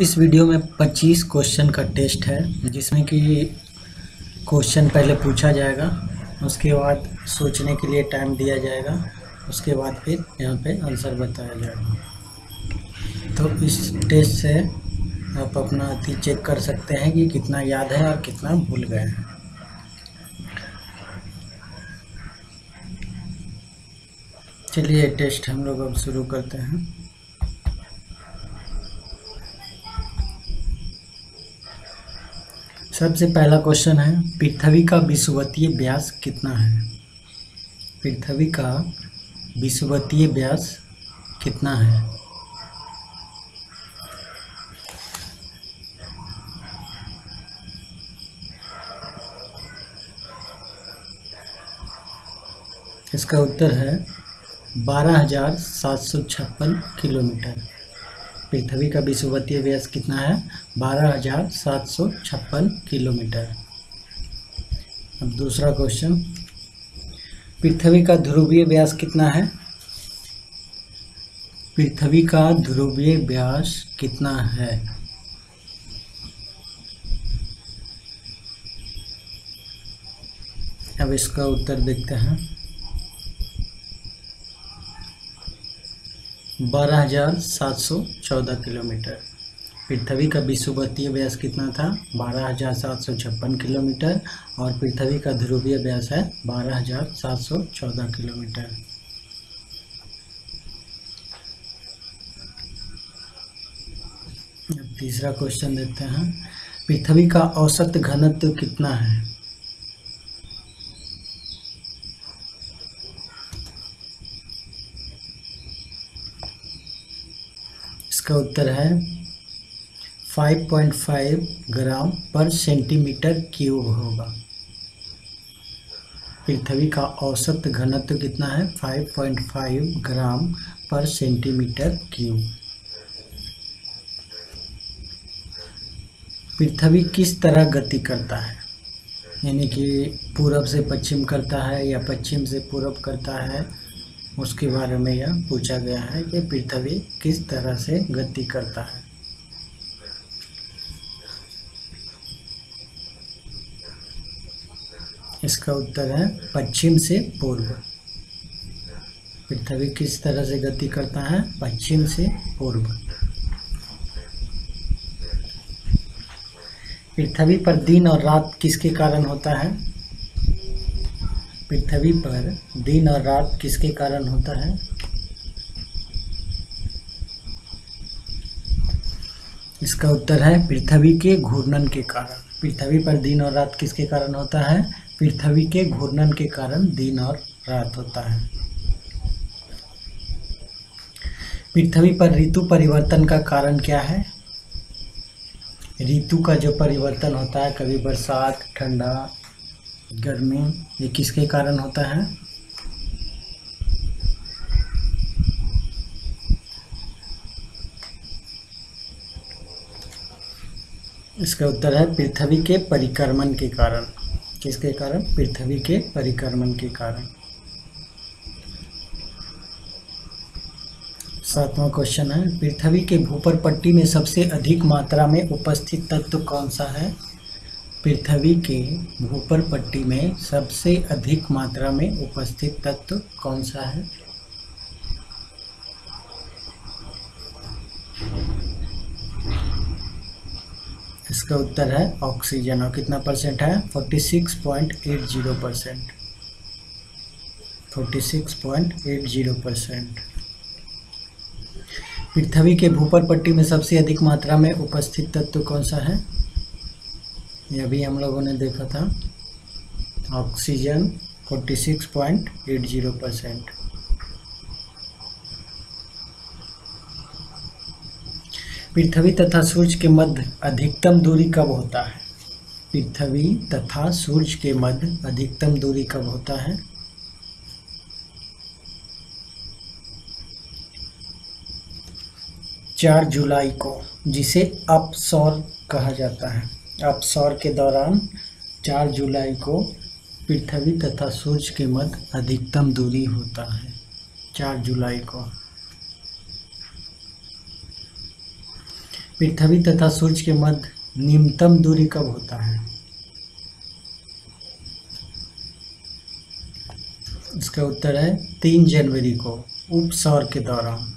इस वीडियो में 25 क्वेश्चन का टेस्ट है, जिसमें कि क्वेश्चन पहले पूछा जाएगा, उसके बाद सोचने के लिए टाइम दिया जाएगा, उसके बाद फिर यहाँ पे आंसर बताया जाएगा। तो इस टेस्ट से आप अपना अति चेक कर सकते हैं कि कितना याद है और कितना भूल गए हैं। चलिए टेस्ट हम लोग अब शुरू करते हैं। सबसे पहला क्वेश्चन है, पृथ्वी का विषुवतीय व्यास कितना है? पृथ्वी का विषुवतीय व्यास कितना है? इसका उत्तर है 12,756 किलोमीटर। पृथ्वी का विषुवतीय व्यास कितना है? 12,756 किलोमीटर। अब दूसरा क्वेश्चन, पृथ्वी का ध्रुवीय व्यास कितना है? पृथ्वी का ध्रुवीय व्यास कितना है? अब इसका उत्तर देखते हैं। 12,714 किलोमीटर। पृथ्वी का विषुवतीय व्यास कितना था? 12,756 किलोमीटर और पृथ्वी का ध्रुवीय व्यास है 12,714 किलोमीटर। अब तीसरा क्वेश्चन देखते हैं, पृथ्वी का औसत घनत्व कितना है? इसका उत्तर है 5.5 ग्राम पर सेंटीमीटर क्यूब होगा। पृथ्वी का औसत घनत्व कितना है? 5.5 ग्राम पर सेंटीमीटर क्यूब। पृथ्वी किस तरह गति करता है? यानी कि पूरब से पश्चिम करता है या पश्चिम से पूरब करता है, उसके बारे में यह पूछा गया है कि पृथ्वी किस तरह से गति करता है। इसका उत्तर है पश्चिम से पूर्व। पृथ्वी किस तरह से गति करता है? पश्चिम से पूर्व। पृथ्वी पर दिन और रात किसके कारण होता है? पृथ्वी पर दिन और रात किसके कारण होता है? इसका उत्तर है पृथ्वी के घूर्णन के कारण। पृथ्वी पर दिन और रात किसके कारण होता है? पृथ्वी के घूर्णन के कारण दिन और रात होता है। पृथ्वी पर ऋतु परिवर्तन का कारण क्या है? ऋतु का जो परिवर्तन होता है, कभी बरसात, ठंडा, गर्मी, ये किसके कारण होता है? इसका उत्तर है पृथ्वी के परिक्रमण के कारण। किसके कारण? पृथ्वी के परिक्रमण के कारण। सातवां क्वेश्चन है, पृथ्वी के भूपर पट्टी में सबसे अधिक मात्रा में उपस्थित तत्व कौन सा है? पृथ्वी के भूपर पट्टी में सबसे अधिक मात्रा में उपस्थित तत्व कौन सा है? इसका उत्तर है ऑक्सीजन। और कितना परसेंट है? 46.80%। 46.80%। पृथ्वी के भूपर पट्टी में सबसे अधिक मात्रा में उपस्थित तत्व कौन सा है? ये अभी हम लोगों ने देखा था, ऑक्सीजन 46.80%। पृथ्वी तथा सूर्य के मध्य अधिकतम दूरी कब होता है? पृथ्वी तथा सूर्य के मध्य अधिकतम दूरी कब होता है? चार जुलाई को, जिसे अपसौर कहा जाता है। अपसौर के दौरान 4 जुलाई को पृथ्वी तथा सूर्य के मध्य अधिकतम दूरी होता है, 4 जुलाई को। पृथ्वी तथा सूर्य के मध्य निम्नतम दूरी कब होता है? इसका उत्तर है 3 जनवरी को उपसौर के दौरान।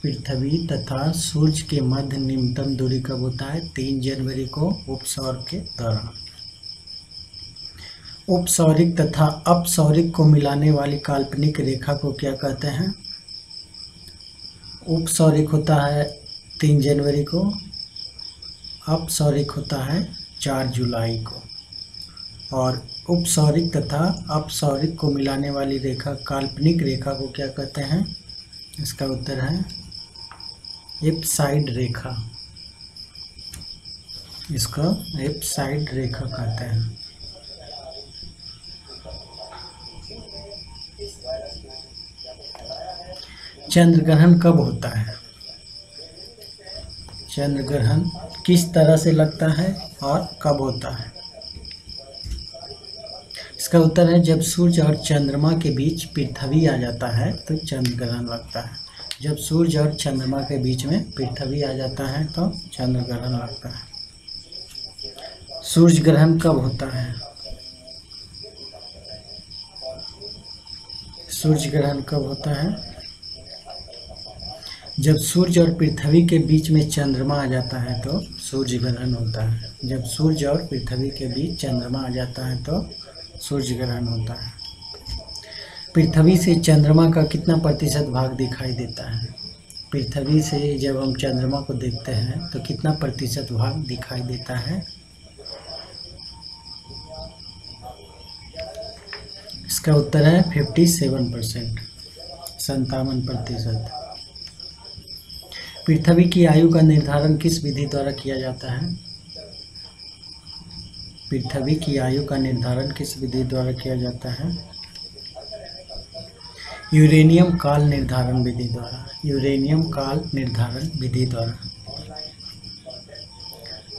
पृथ्वी तथा सूर्य के मध्य निम्नतम दूरी कब होता है? 3 जनवरी को उपसौर के दौरान। उपसौरिक तथा अपसौरिक को मिलाने वाली काल्पनिक रेखा को क्या कहते हैं? उपसौरिक होता है 3 जनवरी को, अपसौरिक होता है 4 जुलाई को। और उपसौरिक तथा अपसौरिक को मिलाने वाली रेखा, काल्पनिक रेखा को क्या कहते हैं? इसका उत्तर है एप्साइड रेखा। इसको एप्साइड रेखा कहते हैं। चंद्र ग्रहण कब होता है? चंद्र ग्रहण किस तरह से लगता है और कब होता है? इसका उत्तर है जब सूर्य और चंद्रमा के बीच पृथ्वी आ जाता है तो चंद्र ग्रहण लगता है। जब सूर्य और चंद्रमा के बीच में पृथ्वी आ जाता है तो चंद्र ग्रहण लगता है। सूर्य ग्रहण कब होता है? सूर्य ग्रहण कब होता है? जब सूर्य और पृथ्वी के बीच में चंद्रमा आ जाता है तो सूर्य ग्रहण होता है। जब सूर्य और पृथ्वी के बीच चंद्रमा आ जाता है तो सूर्य ग्रहण होता है। पृथ्वी से चंद्रमा का कितना प्रतिशत भाग दिखाई देता है? पृथ्वी से जब हम चंद्रमा को देखते हैं तो कितना प्रतिशत भाग दिखाई देता है? इसका उत्तर है 57%, 57%। पृथ्वी की आयु का निर्धारण किस विधि द्वारा किया जाता है? पृथ्वी की आयु का निर्धारण किस विधि द्वारा किया जाता है? यूरेनियम काल निर्धारण विधि द्वारा। यूरेनियम काल निर्धारण विधि द्वारा।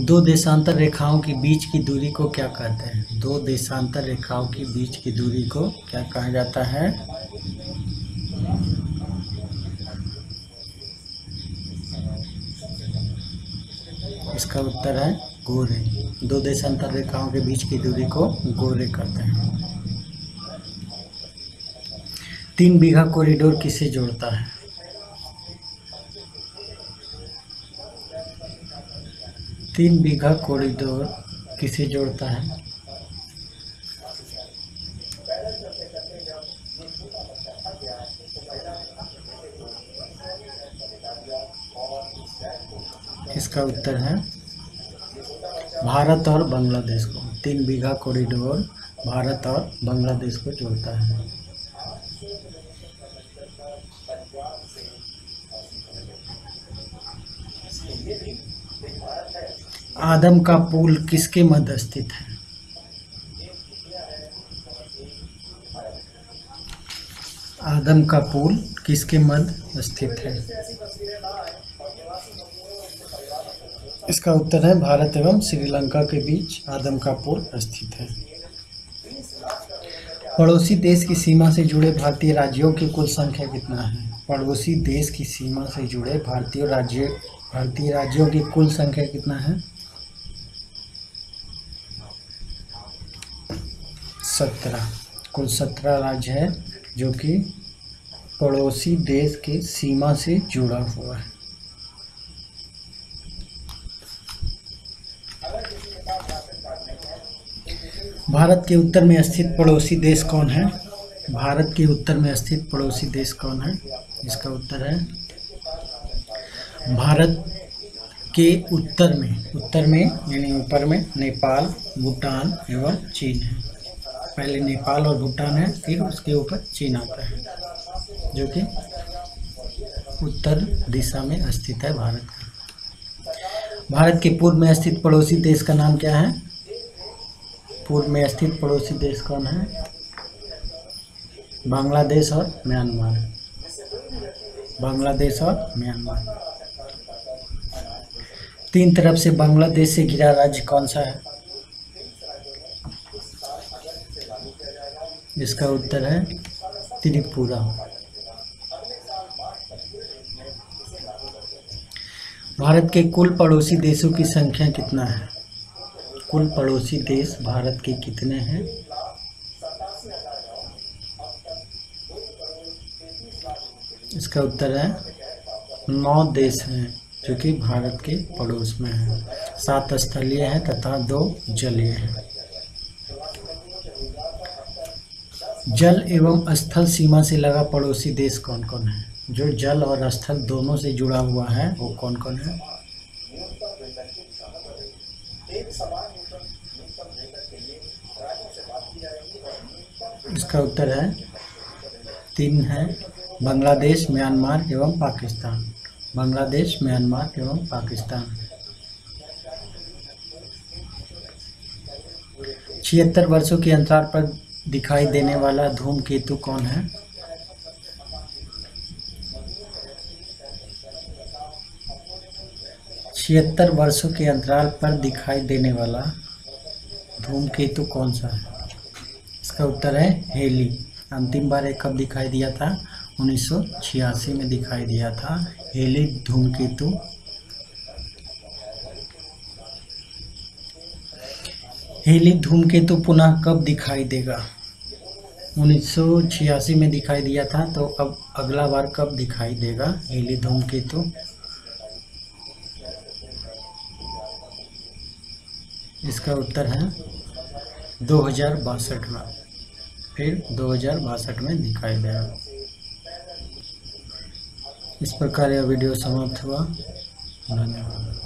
दो देशांतर रेखाओं के बीच की दूरी को क्या कहते हैं? दो देशांतर रेखाओं के बीच की दूरी को क्या कहा जाता है? इसका उत्तर है गोरे। दो देशांतर रेखाओं के बीच की दूरी को गोरे कहते हैं। 3 बीघा कॉरिडोर किसे जोड़ता है? 3 बीघा कॉरिडोर किसे जोड़ता है? इसका उत्तर है भारत और बांग्लादेश को। 3 बीघा कॉरिडोर भारत और बांग्लादेश को जोड़ता है। आदम का पुल किसके मध्य स्थित है? आदम का पुल किसके मध्य स्थित है? इसका उत्तर है भारत एवं श्रीलंका के बीच आदम का पुल स्थित है। पड़ोसी देश की सीमा से जुड़े भारतीय राज्यों की कुल संख्या कितना है? पड़ोसी देश की सीमा से जुड़े भारतीय राज्यों की कुल संख्या कितना है? 17। कुल 17 राज्य है जो कि पड़ोसी देश के सीमा से जुड़ा हुआ है। भारत के उत्तर में स्थित पड़ोसी देश कौन है? भारत के उत्तर में स्थित पड़ोसी देश कौन है? इसका उत्तर है भारत के उत्तर में यानी ऊपर में नेपाल, भूटान एवं चीन है। पहले नेपाल और भूटान है, फिर उसके ऊपर चीन आता है, जो कि उत्तर दिशा में स्थित है भारत का। भारत के पूर्व में स्थित पड़ोसी देश का नाम क्या है? पूर्व में स्थित पड़ोसी देश कौन है? बांग्लादेश और म्यांमार। बांग्लादेश और म्यांमार। 3 तरफ से बांग्लादेश से घिरा राज्य कौन सा है? इसका उत्तर है त्रिपुरा। भारत के कुल पड़ोसी देशों की संख्या कितना है? कुल पड़ोसी देश भारत के कितने हैं? इसका उत्तर है 9 देश हैं जो कि भारत के पड़ोस में हैं। 7 स्थलीय हैं तथा 2 जलीय हैं। जल एवं स्थल सीमा से लगा पड़ोसी देश कौन कौन है? जो जल और स्थल दोनों से जुड़ा हुआ है वो कौन कौन है? इसका उत्तर है 3 है, बांग्लादेश, म्यांमार एवं पाकिस्तान। बांग्लादेश, म्यांमार एवं पाकिस्तान। 76 वर्षों के अंतराल पर दिखाई देने वाला धूमकेतु कौन है? छिहत्तर वर्षों के अंतराल पर दिखाई देने वाला धूमकेतु कौन सा है? इसका उत्तर है हेली। अंतिम बार कब दिखाई दिया था? 1986 में दिखाई दिया था हेली धूमकेतु। हेली धूमकेतु पुनः कब दिखाई देगा? 1986 में दिखाई दिया था, तो अब अगला बार कब दिखाई देगा हेली धूमकेतु? इसका उत्तर है 2062 में। फिर 2062 में दिखाई देगा। इस प्रकार यह वीडियो समाप्त हुआ। धन्यवाद।